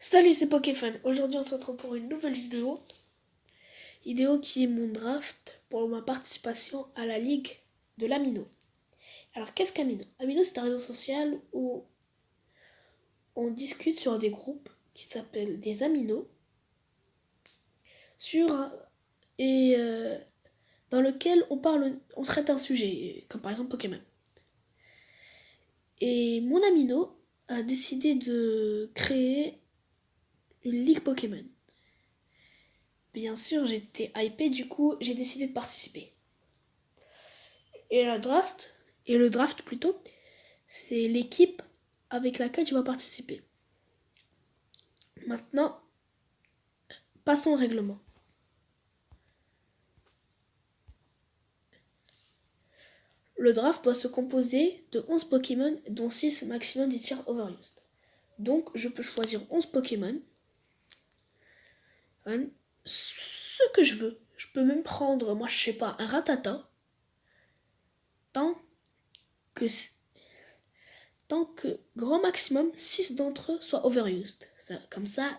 Salut, c'est Pokéfan. Aujourd'hui, on se retrouve pour une nouvelle vidéo. Vidéo qui est mon draft pour ma participation à la Ligue de l'Amino. Alors, qu'est-ce qu'Amino? Amino, c'est un réseau social où on discute sur des groupes qui s'appellent des Aminos dans lequel on traite un sujet, comme par exemple Pokémon. Et mon Amino a décidé de créer une Ligue Pokémon. Bien sûr, j'étais hypé, du coup, j'ai décidé de participer. Et le draft plutôt, c'est l'équipe avec laquelle tu vas participer. Maintenant, passons au règlement. Le draft doit se composer de 11 Pokémon, dont 6 maximum du tir Overused. Donc, je peux choisir 11 Pokémon. Ce que je veux. Je peux même prendre, moi je sais pas, un Rattata. Tant que grand maximum 6 d'entre eux soient Overused. Comme ça,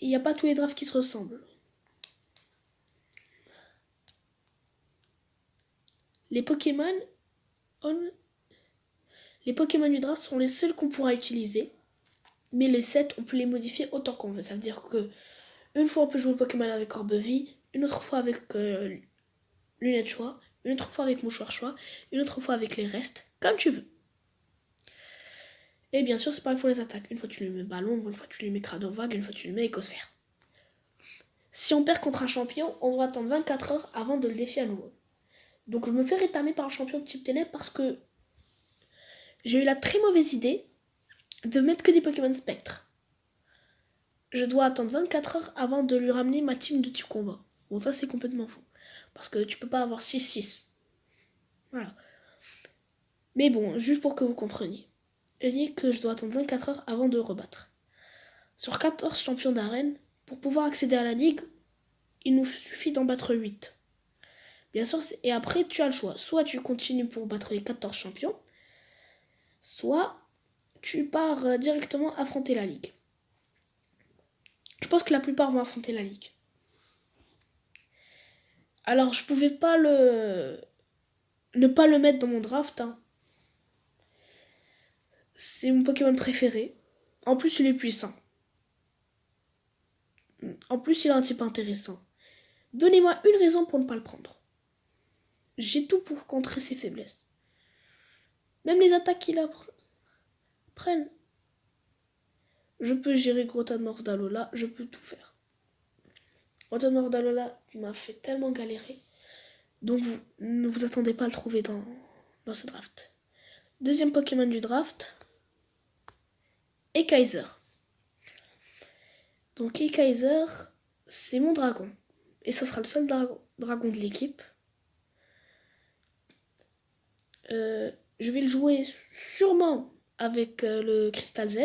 il n'y a pas tous les drafts qui se ressemblent. Les Pokémon du draft sont les seuls qu'on pourra utiliser. Mais les 7, on peut les modifier autant qu'on veut. Ça veut dire que une fois on peut jouer le Pokémon avec Orbe-Vie, une autre fois avec Lunette Choix, une autre fois avec Mouchoir Choix, une autre fois avec les restes, comme tu veux. Et bien sûr, c'est pareil pour les attaques. Une fois tu lui mets Ballon, une fois tu lui mets Cradovague, une fois tu lui mets Écosphère. Si on perd contre un champion, on doit attendre 24 heures avant de le défier à nouveau. Donc je me fais rétamer par un champion de type ténèbres parce que j'ai eu la très mauvaise idée de mettre que des Pokémon spectres. Je dois attendre 24 heures avant de lui ramener ma team de type combat. Bon, ça c'est complètement faux. Parce que tu peux pas avoir 6-6. Voilà. Mais bon, juste pour que vous compreniez. Je dis que je dois attendre 24 heures avant de rebattre. Sur 14 champions d'arène, pour pouvoir accéder à la ligue, il nous suffit d'en battre 8. Bien sûr, et après tu as le choix. Soit tu continues pour battre les 14 champions, soit tu pars directement affronter la ligue. Je pense que la plupart vont affronter la ligue. Alors je pouvais pas ne pas le mettre dans mon draft. C'est mon Pokémon préféré. En plus, il est puissant. En plus, il a un type intéressant. Donnez-moi une raison pour ne pas le prendre. J'ai tout pour contrer ses faiblesses. Même les attaques qu'il prennent. Je peux gérer Grotamorph d'Alola, je peux tout faire. Grotamorph d'Alola m'a fait tellement galérer. Donc ne vous attendez pas à le trouver dans ce draft. Deuxième Pokémon du draft, Ekaizer. Donc Ekaizer, c'est mon dragon. Et ce sera le seul dragon de l'équipe. Je vais le jouer sûrement avec le Crystal Z.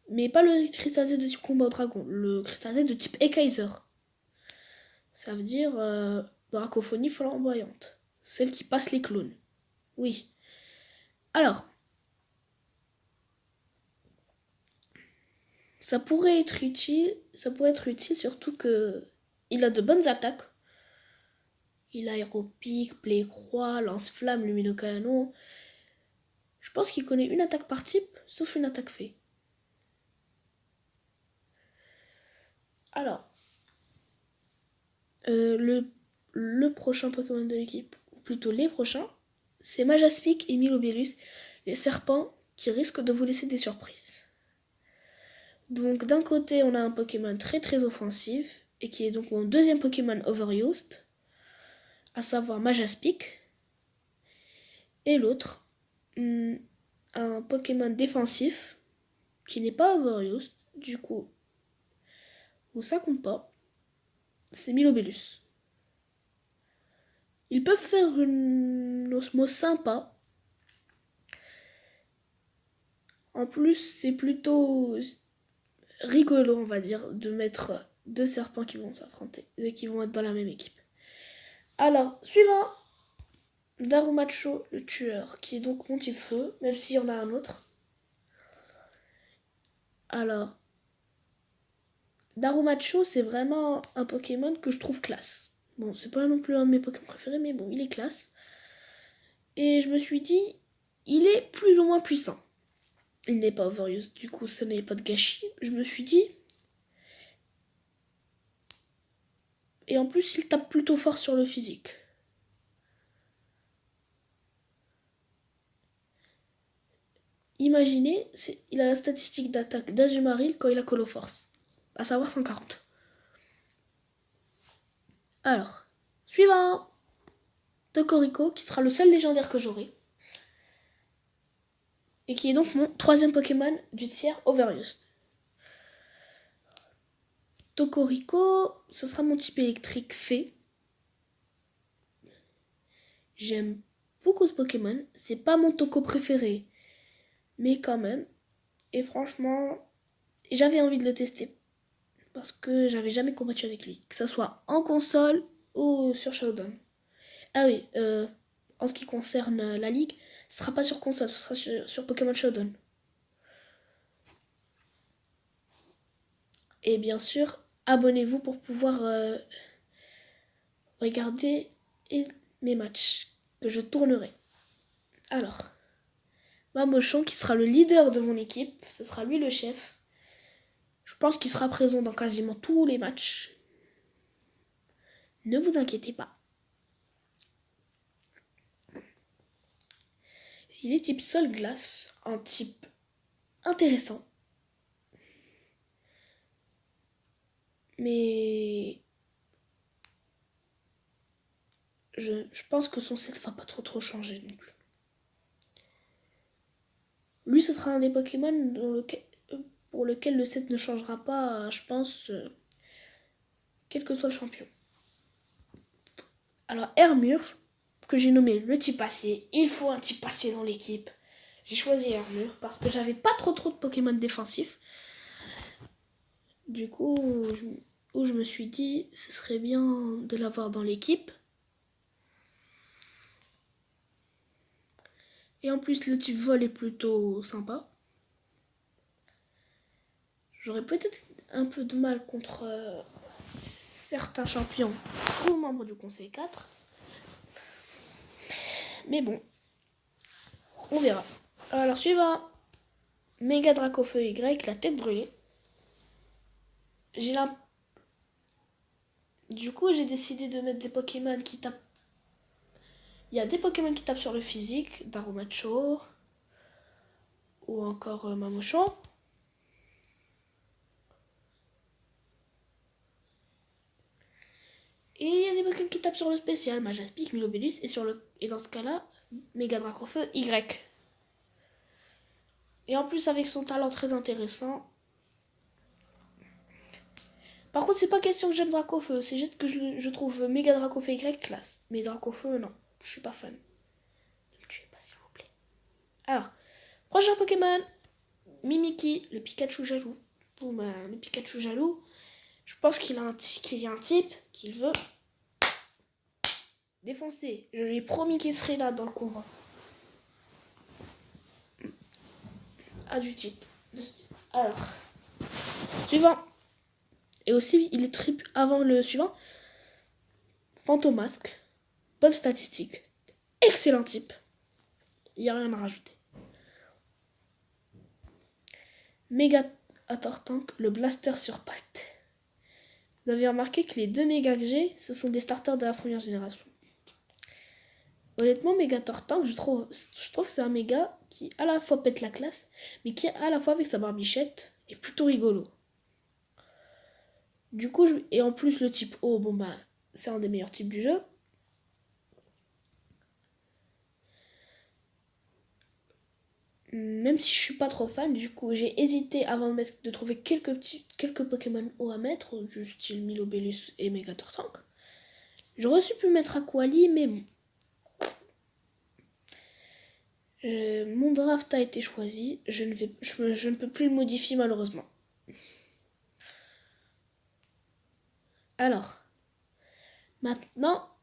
Mais pas le Crystal Z de type combat au dragon. Le Crystal Z de type Ekaizer. Ça veut dire dracophonie flamboyante. Celle qui passe les clones. Oui. Alors. Ça pourrait être utile surtout que il a de bonnes attaques. Il a aéropique, play-croix, lance-flamme, lumino-canon. Je pense qu'il connaît une attaque par type, sauf une attaque fée. Alors, le prochain Pokémon de l'équipe, ou plutôt les prochains, c'est Majaspic et Milobellus, les serpents qui risquent de vous laisser des surprises. Donc d'un côté, on a un Pokémon très très offensif, et qui est donc mon deuxième Pokémon Overused, à savoir Majaspic. Et l'autre, un Pokémon défensif, qui n'est pas Overused, du coup, où ça compte pas, c'est Milobellus. Ils peuvent faire une osmose sympa. En plus, c'est plutôt rigolo, on va dire, de mettre deux serpents qui vont s'affronter et qui vont être dans la même équipe. Alors, suivant. Darumacho, le tueur, qui est donc mon type feu, même s'il y en a un autre. Alors, Darumacho, c'est vraiment un Pokémon que je trouve classe. Bon, c'est pas non plus un de mes Pokémon préférés, mais bon, il est classe. Et je me suis dit, il est plus ou moins puissant. Il n'est pas overuse, du coup, ce n'est pas de gâchis. Je me suis dit... Et en plus, il tape plutôt fort sur le physique. Imaginez, il a la statistique d'attaque d'Azumarill quand il a Coloforce, à savoir 140. Alors, suivant Tokoriko, qui sera le seul légendaire que j'aurai, et qui est donc mon troisième Pokémon du tiers Overused. Tokoriko, ce sera mon type électrique fée. J'aime beaucoup ce Pokémon, c'est pas mon Toko préféré, mais quand même. Et franchement, j'avais envie de le tester parce que j'avais jamais combattu avec lui, que ce soit en console ou sur Showdown. Ah oui, en ce qui concerne la ligue, ce sera pas sur console, ce sera sur Pokémon Showdown. Et bien sûr, abonnez-vous pour pouvoir regarder mes matchs que je tournerai. Alors, Mamochon qui sera le leader de mon équipe, ce sera lui le chef. Je pense qu'il sera présent dans quasiment tous les matchs. Ne vous inquiétez pas. Il est type sol glace, un type intéressant. Mais je pense que son set va pas trop changer non plus. Lui, ce sera un des Pokémon pour lequel le set ne changera pas, je pense, quel que soit le champion. Alors, Hermure, que j'ai nommé le type acier, il faut un type acier dans l'équipe. J'ai choisi Hermure parce que j'avais pas trop de Pokémon défensifs. Du coup, je me suis dit, ce serait bien de l'avoir dans l'équipe. Et en plus, le type vol est plutôt sympa. J'aurais peut-être un peu de mal contre certains champions ou membres du Conseil 4. Mais bon, on verra. Alors, suivant Méga Dracofeu Y, la tête brûlée. Du coup, j'ai décidé de mettre des Pokémon qui tapent. Il y a des Pokémon qui tapent sur le physique, Darumacho ou encore Mamochon. Et il y a des Pokémon qui tapent sur le spécial, Majaspic, Milobellus et dans ce cas-là, Méga Dracofeu Y. Et en plus avec son talent très intéressant. Par contre, c'est pas question que j'aime Dracofeu, c'est juste que je trouve Méga Dracofeu Y classe. Mais Dracofeu, non, je suis pas fan. Ne me tuez pas s'il vous plaît. Alors, prochain Pokémon, Mimiki, le Pikachu jaloux. Bon bah, le Pikachu jaloux, je pense qu'il y a un type qu'il veut défoncer. Je lui ai promis qu'il serait là dans le combat. Ah, du type. Alors, suivant. Et aussi, il est triple avant le suivant. Fantomasque. Bonne statistique. Excellent type. Il n'y a rien à rajouter. Méga Tank, le blaster sur pattes. Vous avez remarqué que les deux mégas que j'ai, ce sont des starters de la première génération. Honnêtement, Méga Tank, je trouve que c'est un méga qui à la fois pète la classe, mais qui à la fois avec sa barbichette est plutôt rigolo. Du coup, et en plus le type O, bon bah, c'est un des meilleurs types du jeu. Même si je suis pas trop fan, du coup j'ai hésité avant de trouver quelques Pokémon O à mettre, du style Milobellus et Megatortank. J'aurais pu mettre Aquali, mais bon. Mon draft a été choisi, je ne peux plus le modifier malheureusement. Alors, maintenant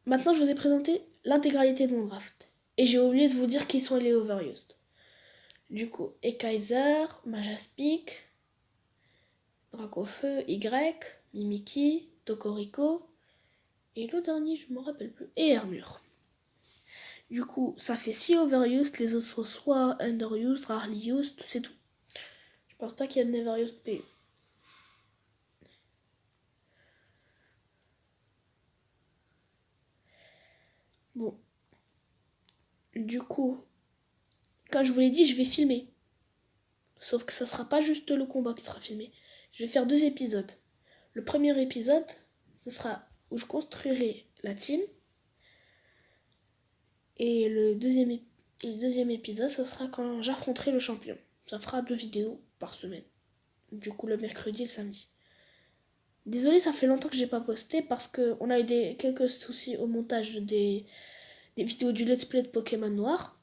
je vous ai présenté l'intégralité de mon draft. Et j'ai oublié de vous dire qui sont les overused. Du coup, Ekaiser, Majaspic, Dracofeu, Y, Mimiki, Tokoriko, et le dernier, je ne me rappelle plus, et Armure. Du coup, ça fait 6 overused, les autres sont soit underused, rarely used, c'est tout. Je pense pas qu'il y a de neverused PU. Bon. Du coup, comme je vous l'ai dit, je vais filmer. Sauf que ça sera pas juste le combat qui sera filmé. Je vais faire 2 épisodes. Le premier épisode, ce sera où je construirai la team. Et le deuxième épisode, ce sera quand j'affronterai le champion. Ça fera 2 vidéos par semaine. Du coup, le mercredi et le samedi. Désolée, ça fait longtemps que j'ai pas posté parce qu'on a eu quelques soucis au montage des vidéos du let's play de Pokémon Noir.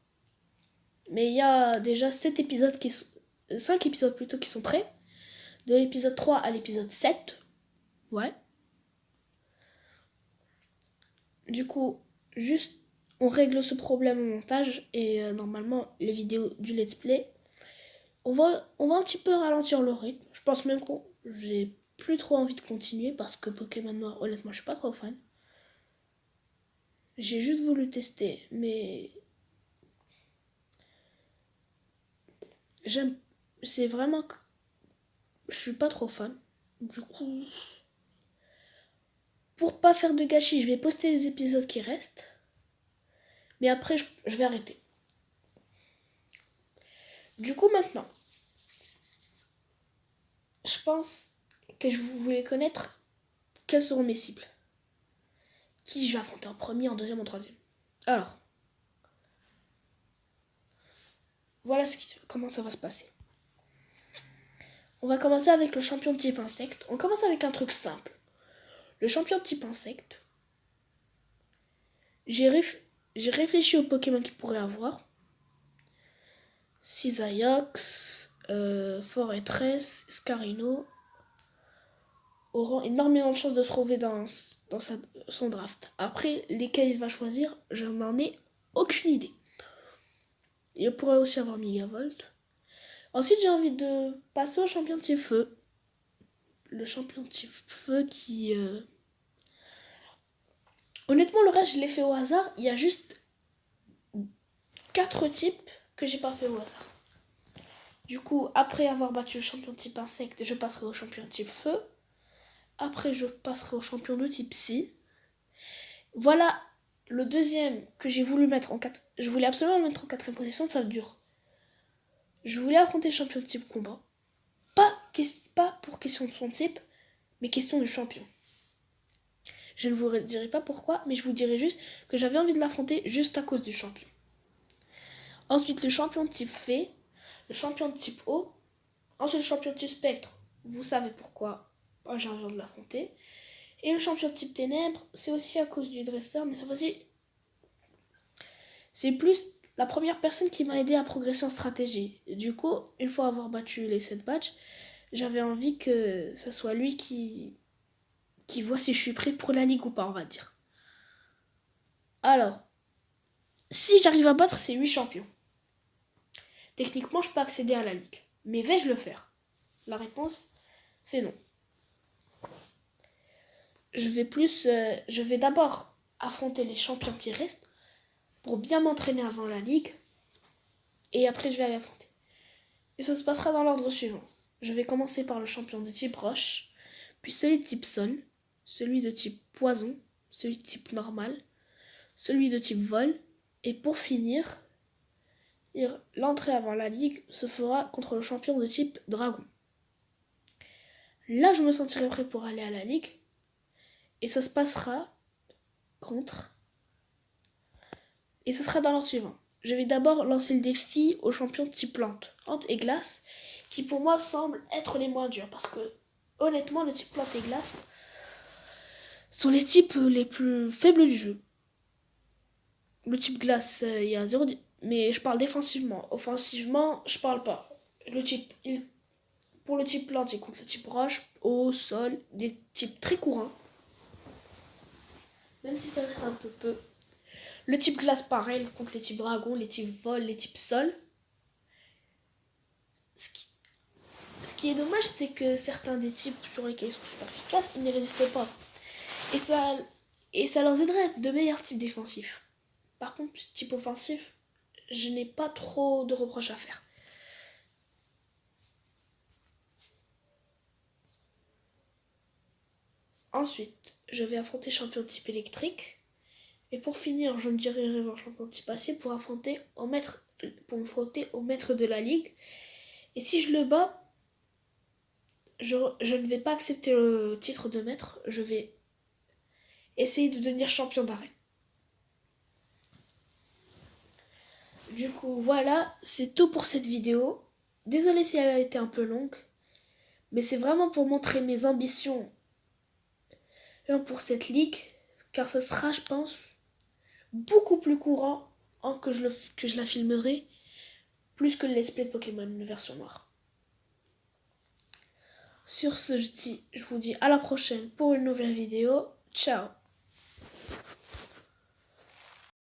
Mais il y a déjà 5 épisodes qui sont prêts. De l'épisode 3 à l'épisode 7. Ouais. Du coup, juste on règle ce problème au montage et normalement les vidéos du let's play, on va un petit peu ralentir le rythme. Je pense même que j'ai plus trop envie de continuer parce que Pokémon Noir, honnêtement, je suis pas trop fan. J'ai juste voulu tester, mais c'est vraiment que je suis pas trop fan. Du coup, pour pas faire de gâchis, je vais poster les épisodes qui restent. Mais après, je vais arrêter. Du coup, maintenant, je pense que je voulais connaître quelles seront mes cibles. Qui je vais affronter en premier, en deuxième, en troisième. Alors, voilà comment ça va se passer. On va commencer avec le champion de type insecte. On commence avec un truc simple. Le champion de type insecte. J'ai réfléchi aux Pokémon qu'il pourrait avoir. Cisaillux, Forretress, Scarino auront énormément de chances de se trouver dans son draft. Après, lesquels il va choisir, je n'en ai aucune idée. Il pourrait aussi avoir Megavolt. Ensuite, j'ai envie de passer au champion de type feu. Le champion de type feu qui... Honnêtement, le reste, je l'ai fait au hasard. Il y a juste 4 types que j'ai pas fait au hasard. Du coup, après avoir battu le champion de type insecte, je passerai au champion de type feu. Après, je passerai au champion de type psy. Voilà le deuxième que j'ai voulu mettre en 4. Je voulais absolument le mettre en 4ème position, ça dure. Je voulais affronter le champion de type combat. Pas pour question de son type, mais question du champion. Je ne vous dirai pas pourquoi, mais je vous dirai juste que j'avais envie de l'affronter juste à cause du champion. Ensuite, le champion de type fée, le champion de type eau, ensuite le champion de type spectre. Vous savez pourquoi j'ai envie de l'affronter. Et le champion de type ténèbres, c'est aussi à cause du dresseur, mais ça fois-ci, c'est plus la première personne qui m'a aidé à progresser en stratégie. Du coup, une fois avoir battu les 7 badges, j'avais envie que ça soit lui qui voit si je suis prêt pour la ligue ou pas, on va dire. Alors, si j'arrive à battre ces 8 champions, techniquement, je peux accéder à la ligue. Mais vais-je le faire? La réponse, c'est non. Je vais d'abord affronter les champions qui restent pour bien m'entraîner avant la ligue. Et après, je vais aller affronter. Et ça se passera dans l'ordre suivant. Je vais commencer par le champion de type roche, puis celui de type sol, celui de type poison, celui de type normal, celui de type vol, et pour finir, l'entrée avant la ligue se fera contre le champion de type dragon. Là, je me sentirai prêt pour aller à la ligue, et ça se passera et ce sera dans l'ordre suivant. Je vais d'abord lancer le défi aux champions de type plante et glace, qui pour moi semblent être les moins durs, parce que honnêtement, le type plante et glace sont les types les plus faibles du jeu. Le type glace, il y a 0, mais je parle défensivement. Offensivement, je parle pas. Pour le type plante, il compte le type roche, eau, sol, des types très courants, même si ça reste un peu. Le type glace, pareil, contre les types dragon, les types vol, les types sol. Ce qui est dommage, c'est que certains des types sur lesquels ils sont super efficaces, ils n'y résistent pas. Et ça leur aiderait à être de meilleurs types défensifs. Par contre, type offensif, je n'ai pas trop de reproches à faire. Ensuite, je vais affronter champion type électrique. Et pour finir, je me dirigerai vers champion type acier pour me frotter au maître de la ligue. Et si je le bats, je ne vais pas accepter le titre de maître. Je vais essayer de devenir champion d'arène. Du coup, voilà, c'est tout pour cette vidéo. Désolée si elle a été un peu longue, mais c'est vraiment pour montrer mes ambitions pour cette ligue, car ce sera, je pense, beaucoup plus courant que je la filmerai, plus que le let's play de Pokémon version noire. Sur ce, je vous dis à la prochaine pour une nouvelle vidéo. Ciao!